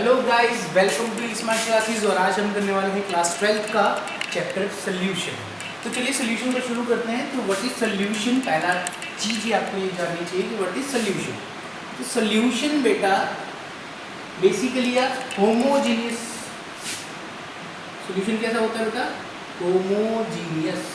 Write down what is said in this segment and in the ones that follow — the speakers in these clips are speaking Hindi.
Hello guys, welcome to smart classes. और आज हम करने वाले हैं क्लास 12 का चैप्टर सोल्यूशन। तो चलिए सोल्यूशन को शुरू करते हैं। तो व्हाट इज सोल्यूशन, पहला चीज़ ही आपको ये जाननी चाहिए कि व्हाट इज सोल्यूशन। तो सोल्यूशन बेटा बेसिकली होमोजीनियस सोल्यूशन कैसा होता है बेटा? होमोजीनियस।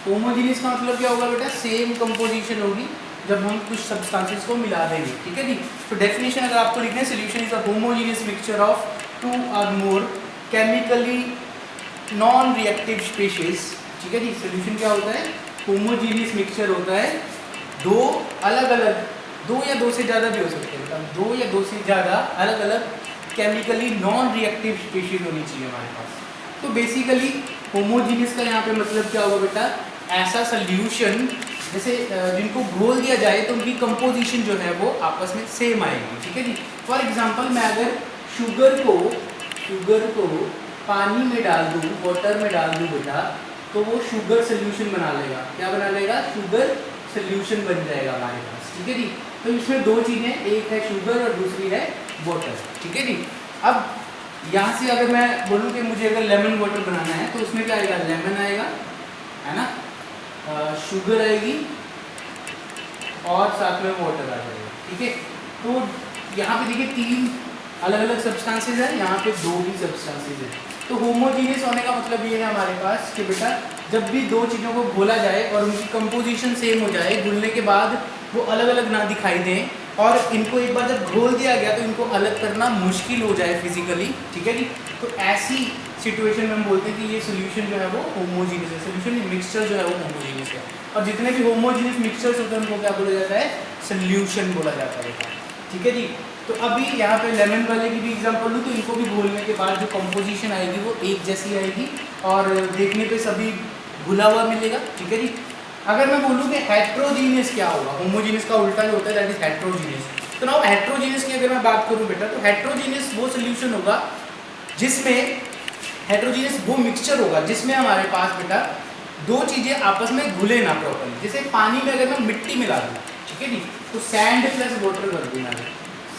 होमोजीनियस का मतलब क्या होगा बेटा? सेम कंपोजिशन होगी जब हम कुछ सब्सटेंसेस को मिला देंगे। ठीक है जी। तो डेफिनेशन अगर आपको लिखना है, solution is a homogeneous mixture of two और more chemically non reactive species. ठीक है जी। सोल्यूशन क्या होता है? होमोजीनियस मिक्सचर होता है दो अलग अलग, दो या दो से ज़्यादा भी हो सकते हैं, मतलब दो या दो से ज़्यादा अलग अलग केमिकली नॉन रिएक्टिव स्पीशीज होनी चाहिए हमारे पास। तो बेसिकली होमोजीनियस का यहाँ पे मतलब क्या होगा बेटा? ऐसा सोल्यूशन जैसे जिनको घोल दिया जाए तो उनकी कंपोजिशन जो है वो आपस में सेम आएगी। ठीक है जी। फॉर एग्जांपल मैं अगर शुगर को पानी में डाल दूँ, वाटर में डाल दूँ बेटा, तो वो शुगर सोल्यूशन बना लेगा। क्या बना लेगा? शुगर सोल्यूशन बन जाएगा हमारे पास। ठीक है जी। तो इसमें दो चीज़ें, एक है शुगर और दूसरी है वाटर। ठीक है जी। अब यहाँ से अगर मैं बोलूँ कि मुझे अगर लेमन वाटर बनाना है तो उसमें क्या आएगा? लेमन आएगा, है ना, शुगर आएगी और साथ में वाटर आ जाएगा। ठीक है। तो यहाँ पे देखिए तीन अलग अलग सब्सटेंसेस हैं, यहाँ पे दो ही सब्सटेंसेस हैं। तो होमोजीनियस होने का मतलब ये है हमारे पास कि बेटा जब भी दो चीज़ों को घोला जाए और उनकी कंपोजिशन सेम हो जाए, घुलने के बाद वो अलग अलग ना दिखाई दें, और इनको एक बार जब घोल दिया गया तो इनको अलग करना मुश्किल हो जाए फिजिकली। ठीक है जी। तो ऐसी सिचुएशन में हम बोलते हैं कि ये सोल्यूशन जो है वो होमोजीनियस है। सोल्यूशन मिक्सचर जो है वो होमोजीनियस है। और जितने भी होमोजीनियस मिक्सचर्स होते हैं उनको क्या बोला जाता है? सोल्यूशन बोला जाता है। ठीक है जी। तो अभी यहाँ पे लेमन वाले की भी एग्जांपल लूँ तो इनको भी घोलने के बाद जो कंपोजिशन आएगी वो एक जैसी आएगी और देखने पे सभी घुला हुआ मिलेगा। ठीक है जी। अगर मैं बोलूँ कि हेट्रोजीनियस क्या होगा? होमोजीनियस का उल्टा जो होता है दैट इज हेट्रोजीनियस। तो ना हेट्रोजीनियस की अगर मैं बात करूँ बेटा, तो हेट्रोजीनियस वो सोल्यूशन होगा जिसमें, हेट्रोजीनियस वो मिक्सचर होगा जिसमें हमारे पास बेटा दो चीज़ें आपस में घुले ना प्रॉपर्ली। जैसे पानी में अगर मैं मिट्टी मिला दूँ, ठीक है जी, तो सैंड प्लस वाटर कर देना,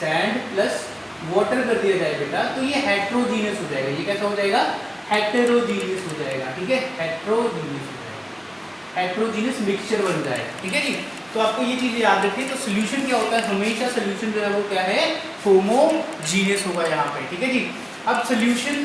सैंड प्लस वाटर कर दिया जाए बेटा, तो ये हेट्रोजीनियस हो जाएगा। ये कैसा हो जाएगा? हेटेरोजीनियस हो जाएगा। ठीक है, हेट्रोजीनियस हो जाएगा, हेट्रोजीनियस मिक्सचर बन जाएगा। ठीक है जी। तो आपको ये चीज़ याद रखिए। तो सोल्यूशन क्या होता है? हमेशा सोल्यूशन जो है वो क्या है? होमोजीनियस होगा यहाँ पे। ठीक है जी। अब सोल्यूशन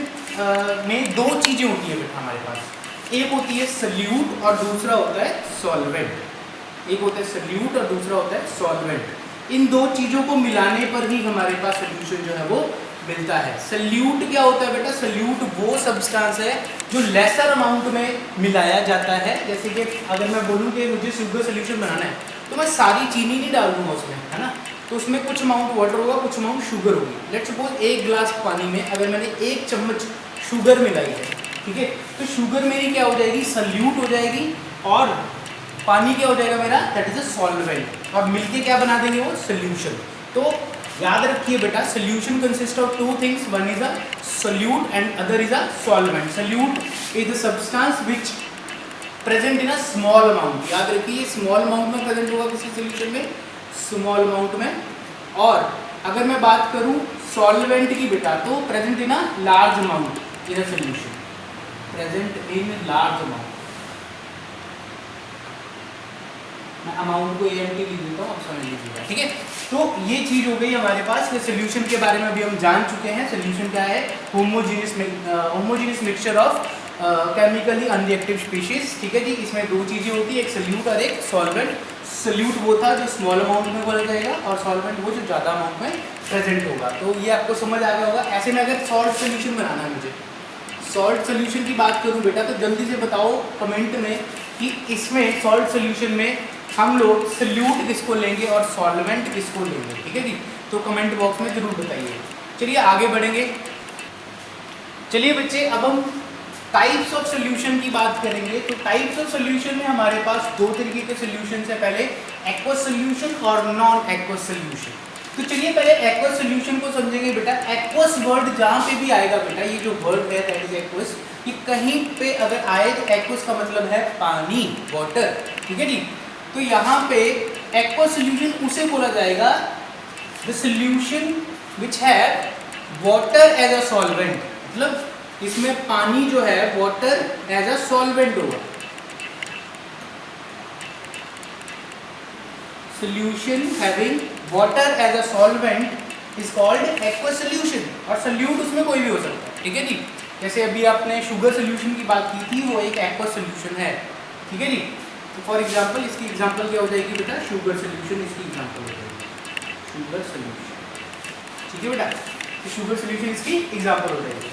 में दो चीज़ें होती है बेटा हमारे पास। एक होती है सल्यूट और दूसरा होता है सॉल्वेंट। एक होता है सल्यूट और दूसरा होता है सॉल्वेंट। इन दो चीज़ों को मिलाने पर ही हमारे पास सोल्यूशन जो है वो मिलता है। सल्यूट क्या होता है बेटा? सल्यूट वो सब्सटेंस है जो लेसर अमाउंट में मिलाया जाता है। जैसे कि अगर मैं बोलूँ कि मुझे शुगर सोल्यूशन बनाना है तो मैं सारी चीनी नहीं डाल दूँगा उसमें, है ना, तो उसमें कुछ अमाउंट वाटर होगा, कुछ अमाउंट शुगर होगी। लेट्स सपोज एक गिलास पानी में अगर मैंने एक चम्मच शुगर मिलाई है, ठीक है, तो शुगर मेरी क्या हो जाएगी? सल्यूट हो जाएगी और पानी क्या हो जाएगा मेरा? That is a solvent. और मिलके क्या बना देंगे? वो सोल्यूशन। तो याद रखिए बेटा, solution consist of two things, one is a solute and other is a solvent. Solute is the substance which present in a small amount. याद रखिए स्मॉल अमाउंट में प्रेजेंट होगा किसी सोल्यूशन में, स्मॉल अमाउंट में। और अगर मैं बात करूं सॉल्वेंट की बेटा, तो present in a large amount in a solution, present in large amount. मैं अमाउंट को एम लिख देता हूँ, आप समझ लीजिएगा। ठीक है। तो ये चीज़ हो गई हमारे पास। सोल्यूशन के बारे में अभी हम जान चुके हैं। सोल्यूशन क्या है? Homogeneous mixture of chemically unreactive species. ठीक है जी। इसमें दो चीज़ें होती है, एक सल्यूट और एक सॉल्वेंट। सल्यूट वो था जो स्मॉल अमाउंट में बोला जाएगा और सॉल्वेंट वो जो ज़्यादा अमाउंट में प्रेजेंट होगा। तो ये आपको समझ आ गया होगा। ऐसे में अगर सॉल्ट सोल्यूशन बनाना है मुझे, सॉल्ट सोल्यूशन की बात करूँ बेटा, तो जल्दी से बताओ कमेंट में कि इसमें सॉल्ट सोल्यूशन में हम लोग सल्यूट किसको लेंगे और सॉल्वेंट किसको लेंगे। ठीक है जी। तो कमेंट बॉक्स में जरूर बताइए। चलिए आगे बढ़ेंगे। चलिए बच्चे, अब हम टाइप्स ऑफ सोल्यूशन की बात करेंगे। तो टाइप्स ऑफ सोल्यूशन में हमारे पास दो तरीके के सोल्यूशन है, पहले एक्वस सोल्यूशन और नॉन एक्वस सोल्यूशन। तो चलिए पहले एक्वस सोल्यूशन को समझेंगे बेटा। एक्वस वर्ड जहाँ पे भी आएगा बेटा, ये जो वर्ड है दैट इज एक्वस, ये कहीं पे अगर आए तो एक्वस का मतलब है पानी, वाटर। ठीक है जी। तो यहाँ पे एक्वस सोल्यूशन उसे बोला जाएगा the solution which have water as a solvent, मतलब इसमें पानी जो है वाटर एज अ सॉल्वेंट होगा। solution having water as a solvent is called aqueous solution, और सल्यूट उसमें कोई भी हो सकता है, ठीक है जी। जैसे अभी आपने शुगर सोल्यूशन की बात की थी, वो एक एक्वस सोल्यूशन है, ठीक है जी। तो फॉर एग्जांपल इसकी एग्जांपल क्या हो जाएगी बेटा, शुगर सोल्यूशन इसकी एग्जांपल हो जाएगी, शुगर सोल्यूशन, ठीक है बेटा। तो शुगर सोल्यूशन इसकी एग्जांपल हो जाएगी।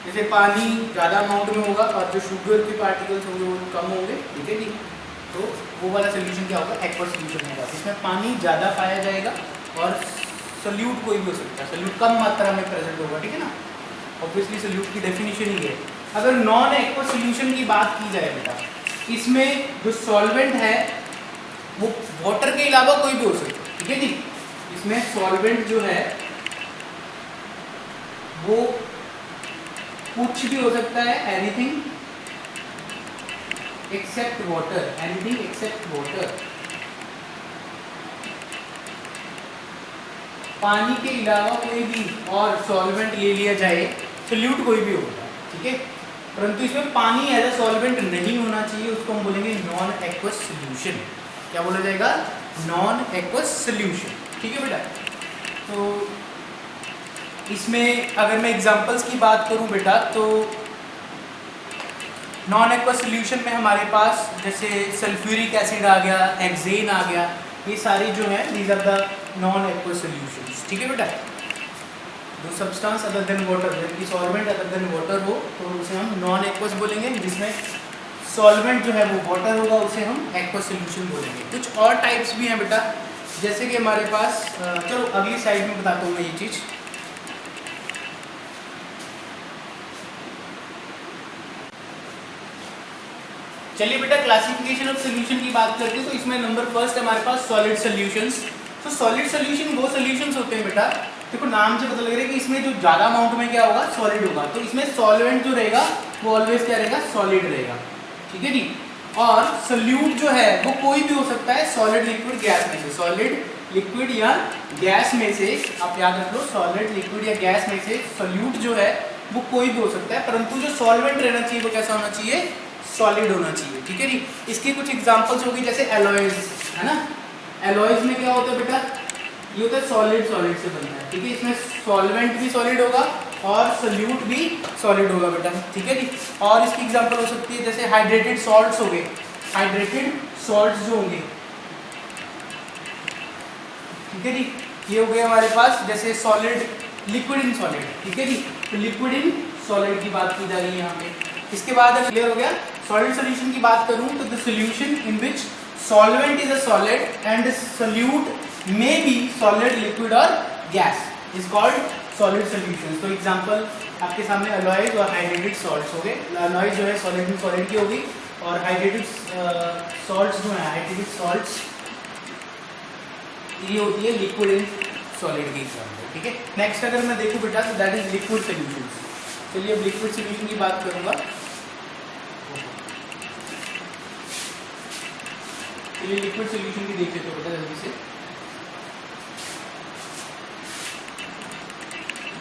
जैसे पानी ज़्यादा अमाउंट में होगा और जो शुगर के पार्टिकल्स होंगे वो कम होंगे, ठीक है जी। तो वो वाला सोल्यूशन क्या होगा, एक्वस सोल्यूशन होगा। इसमें पानी ज़्यादा पाया जाएगा और सोल्यूट कोई भी हो सकता है, सोल्यूट कम मात्रा में प्रेजेंट होगा, ठीक है ना। ऑब्वियसली सोल्यूट की डेफिनेशन ही है। अगर नॉन एक्वस सोल्यूशन की बात की जाए बेटा, इसमें जो सॉल्वेंट है वो वाटर के अलावा कोई भी हो सकता है, ठीक है जी। इसमें सॉल्वेंट जो है वो कुछ भी हो सकता है, anything accept water, anything accept water. पानी के अलावा कोई भी और सॉल्वेंट ले लिया जाए, सोल्यूट कोई भी होगा, ठीक है। परंतु इसमें पानी एज अ सॉल्वेंट नहीं होना चाहिए, उसको हम बोलेंगे नॉन एक्वस सोल्यूशन। क्या बोला जाएगा, नॉन एक्वस सोल्यूशन, ठीक है बेटा। तो इसमें अगर मैं एग्जांपल्स की बात करूं बेटा, तो नॉन एक्वस सोल्यूशन में हमारे पास जैसे सल्फ्यूरिक एसिड आ गया, हेक्सेन आ गया, ये सारी जो है these are the non aqueous solutions, ठीक है बेटा। जो सब्सटेंस अदर देन वाटर, जबकि सॉल्वेंट अदर देन वाटर हो तो उसे हम नॉन एक्वस बोलेंगे। जिसमें सॉल्वेंट जो है वो वाटर होगा उसे हम एक्वस सोल्यूशन बोलेंगे। कुछ और टाइप्स भी हैं बेटा, जैसे कि हमारे पास चलो अगली स्लाइड में बताता हूँ मैं ये चीज़। चलिए बेटा क्लासिफिकेशन ऑफ सोल्यूशन की बात करते हैं। तो इसमें नंबर फर्स्ट हमारे पास सॉलिड सोल्यूशंस। तो सॉलिड सोल्यूशन वो सोल्यूशंस होते हैं बेटा, देखो नाम से पता लग रहा है कि इसमें जो ज़्यादा अमाउंट में क्या होगा, सॉलिड होगा। तो इसमें सॉल्वेंट जो रहेगा वो ऑलवेज क्या रहेगा, सॉलिड रहेगा, ठीक है जी। और सोल्यूट जो है वो कोई भी हो सकता है, सॉलिड लिक्विड गैस में से, सॉलिड लिक्विड या गैस में से, आप याद रख लो, सॉलिड लिक्विड या गैस में से सोल्यूट जो है वो कोई भी हो सकता है, परंतु जो सॉल्वेंट रहना चाहिए वो कैसा होना चाहिए, सॉलिड होना चाहिए, ठीक है जी। इसकी कुछ एग्जांपल्स होगी जैसे एलॉयज, है ना। एलॉयज में क्या होता है बेटा, ये होता है सॉलिड, सॉलिड से बनता है, ठीक है। इसमें सॉल्वेंट भी सॉलिड होगा और सोल्यूट भी सॉलिड होगा बेटा, ठीक है जी। और इसकी एग्जांपल हो सकती है जैसे हाइड्रेटेड सॉल्ट्स हो गए, हाइड्रेटेड सॉल्ट्स जो होंगे, ठीक है जी। ये हो गए हमारे पास जैसे सॉलिड, लिक्विड इन सॉलिड, ठीक है जी। तो लिक्विड इन सॉलिड की बात की जा रही है यहाँ पे। इसके बाद अगर क्लियर हो गया, सॉलिड सोल्यूशन की बात करूं तो the solution in which solvent is a solid and solute may be solid, liquid और gas is called solid solution. तो एग्जांपल आपके सामने अलॉयज और हाइड्रेटेड सॉल्ट्स हो गए। अलॉयज जो है सॉलिड इन सॉलिड की होगी और हाइड्रेटेड सॉल्ट्स जो है, हाइड्रेटेड सॉल्ट्स ये होती है लिक्विड इन सॉलिड की एग्जांपल, ठीक है। नेक्स्ट अगर मैं देखूं बेटा तो दैट इज लिक्विड सोल्यूशन। चलिए अब लिक्विड सोल्यूशन की बात करूंगा। चलिए लिक्विड सोल्यूशन की देख लेते हो बेटा जल्दी से।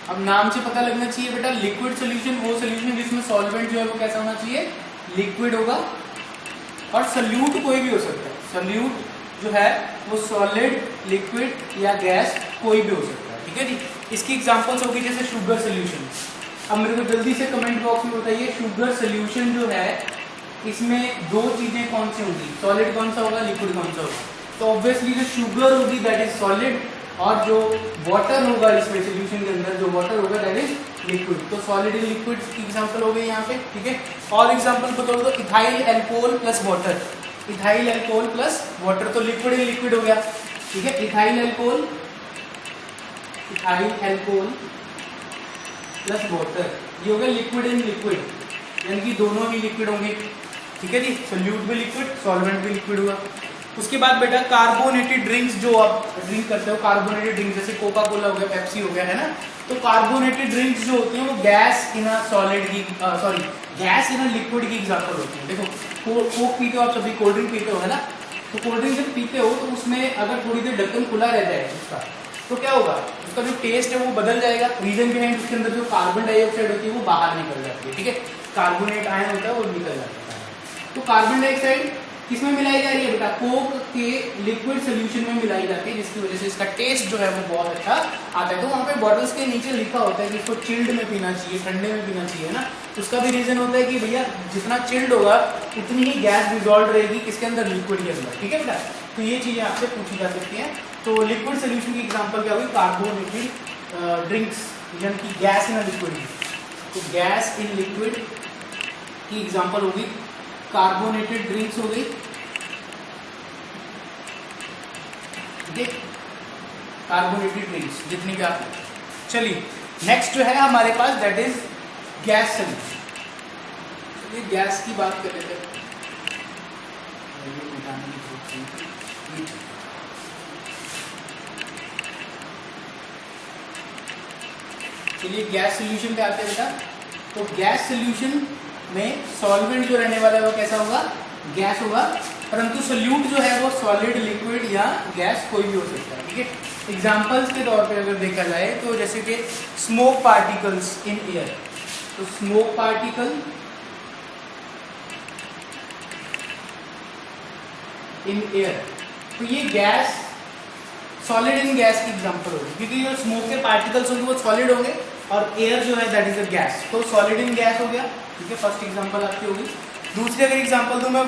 अब नाम से पता लगना चाहिए बेटा, लिक्विड सोल्यूशन वो सोल्यूशन जिसमें सॉल्वेंट जो है वो कैसा होना चाहिए, लिक्विड होगा और सोल्यूट कोई भी हो सकता है। सोल्यूट जो है वो सॉलिड, लिक्विड या गैस कोई भी हो सकता है, ठीक है जी। इसकी एग्जांपल्स होगी जैसे शुगर सोल्यूशन। अब मेरे को जल्दी से कमेंट बॉक्स में बताइए, शुगर सोल्यूशन जो है इसमें दो चीजें कौन सी होंगी, सॉलिड कौन सा होगा, लिक्विड कौन सा होगा। तो ऑब्वियसली जो शुगर होगी दैट इज सॉलिड और जो वाटर होगा इसमें सोल्यूशन के अंदर जो वाटर होगा दैट इज लिक्विड। तो सॉलिड एंड लिक्विड की एग्जांपल हो गई यहाँ पे, ठीक है। और एग्जांपल बताओ तो ethyl alcohol plus water, ethyl alcohol plus water, तो लिक्विड एंड लिक्विड हो गया, ठीक है। Ethyl alcohol, ethyl alcohol plus water, ये हो गया लिक्विड एंड लिक्विड, यानी कि दोनों ही लिक्विड होंगे, ठीक है जी। सोल्यूट भी लिक्विड, सॉल्वेंट भी लिक्विड हुआ। उसके बाद बेटा कार्बोनेटेड ड्रिंक्स जो आप ड्रिंक करते हो, कार्बोनेटेड ड्रिंक्स जैसे कोका कोला हो गया, पेप्सी हो गया, है ना। तो कार्बोनेटेड ड्रिंक्स जो होती हैं वो गैस इन अ सॉलिड की, sorry gas in a liquid की एग्जांपल होती है। देखो कोक पीते हो आप सभी, कोल्ड ड्रिंक पीते हो, है ना। तो कोल्ड ड्रिंक जब पीते हो तो उसमें अगर थोड़ी देर ढक्कन खुला रह जाए उसका तो क्या होगा, उसका जो टेस्ट है वो बदल जाएगा। रीजन बिहाइंड उसके अंदर जो कार्बन डाइऑक्साइड होती है वो बाहर निकल जाती है, ठीक है, कार्बोनेट आयन होता है वो निकल जाता है। तो कार्बन डाइऑक्साइड किसमें मिलाई जा रही है बेटा, कोक के लिक्विड सोल्यूशन में मिलाई जाती है, जिसकी वजह से इसका टेस्ट जो है वो बहुत अच्छा आता है। तो वहाँ पे बॉटल्स के नीचे लिखा होता है कि इसको चिल्ड में पीना चाहिए, ठंडे में पीना चाहिए ना। उसका भी रीजन होता है कि भैया जितना चिल्ड होगा उतनी ही गैस डिजॉल्व रहेगी किसके अंदर, लिक्विड के अंदर, ठीक है बेटा। तो ये चीज़ें आपसे पूछी जा सकती हैं। तो लिक्विड सोल्यूशन की एग्जाम्पल क्या होगी, कार्बोनेटेड ड्रिंक्स यानी कि गैस इन लिक्विड। तो गैस इन लिक्विड की एग्जाम्पल होगी कार्बोनेटेड ड्रिंक्स हो गई, कार्बोनेटेड ड्रिंक्स जितनी भी आप। चलिए नेक्स्ट जो है हमारे पास दैट इज गैस सोल्यूशन। चलिए गैस की बात कर लेते हैं। चलिए गैस सोल्यूशन पे आते हैं बेटा। तो गैस सोल्यूशन में सॉल्वेंट जो रहने वाला है वो कैसा होगा, गैस होगा, परंतु सोल्यूट जो है वो सॉलिड, लिक्विड या गैस कोई भी हो सकता है, ठीक है। एग्जांपल्स के तौर पे अगर देखा जाए तो जैसे कि स्मोक पार्टिकल्स इन एयर। तो स्मोक पार्टिकल इन एयर, तो ये गैस, सॉलिड इन गैस की एग्जांपल होगी, क्योंकि जो स्मोक के पार्टिकल्स होंगे वो सॉलिड होंगे और एयर जो है दैट इज अ गैस। तो सॉलिड इन गैस हो गया, ठीक है, फर्स्ट एग्जांपल आपकी होगी। दूसरी अगर एग्जांपल दूं मैं,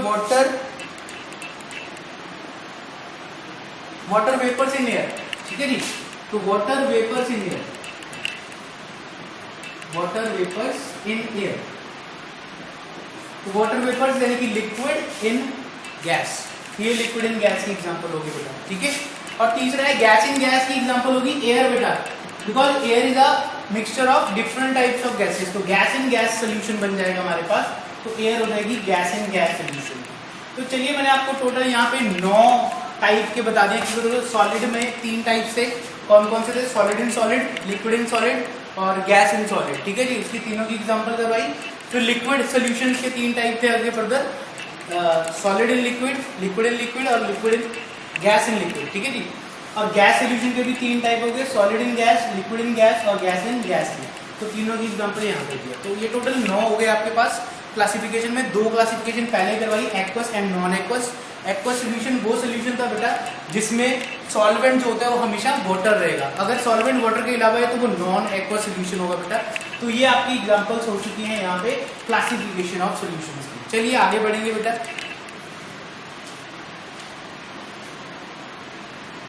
वाटर वेपर्स इन एयर, ठीक है जी। तो water vapours in air, water vapours in air, तो वाटर वेपर्स यानी कि लिक्विड इन गैस, ये लिक्विड इन गैस की एग्जांपल होगी बेटा, ठीक है। और तीसरा है गैस इन गैस की एग्जांपल होगी एयर बेटा, because air is a mixture of different types of gases. तो गैस इन गैस सोल्यूशन बन जाएगा हमारे पास, तो एयर हो जाएगी गैस इन गैस सोल्यूशन। तो चलिए मैंने आपको टोटल यहाँ पे 9 टाइप के बता दिए, क्योंकि सॉलिड में 3 टाइप से, कौन कौन से थे, solid in solid, liquid in solid और गैस इन सॉलिड, ठीक है जी। उसकी तीनों की एग्जांपल करवाई। फिर लिक्विड सोल्यूशन के 3 टाइप थे आगे further, solid in liquid, liquid in liquid और liquid in gas in liquid, ठीक है जी। और गैस सोल्यूशन के भी 3 टाइप हो गए, solid in gas, liquid in gas और गैस इन गैस में। तो तीनों की एग्जांपल यहाँ पे दिया। तो ये टोटल 9 हो गए आपके पास क्लासिफिकेशन में। 2 क्लासिफिकेशन पहले करवाई, aqueous and non aqueous. Aqueous solution वो सोल्यूशन था बेटा जिसमें सॉल्वेंट जो होता है वो हमेशा वाटर रहेगा, अगर सॉल्वेंट वाटर के अलावा है तो वो नॉन एक्वस सोल्यूशन होगा बेटा। तो ये आपकी एग्जांपल्स हो चुकी हैं यहाँ पे क्लासिफिकेशन ऑफ सोल्यूशंस की। चलिए आगे बढ़ेंगे बेटा।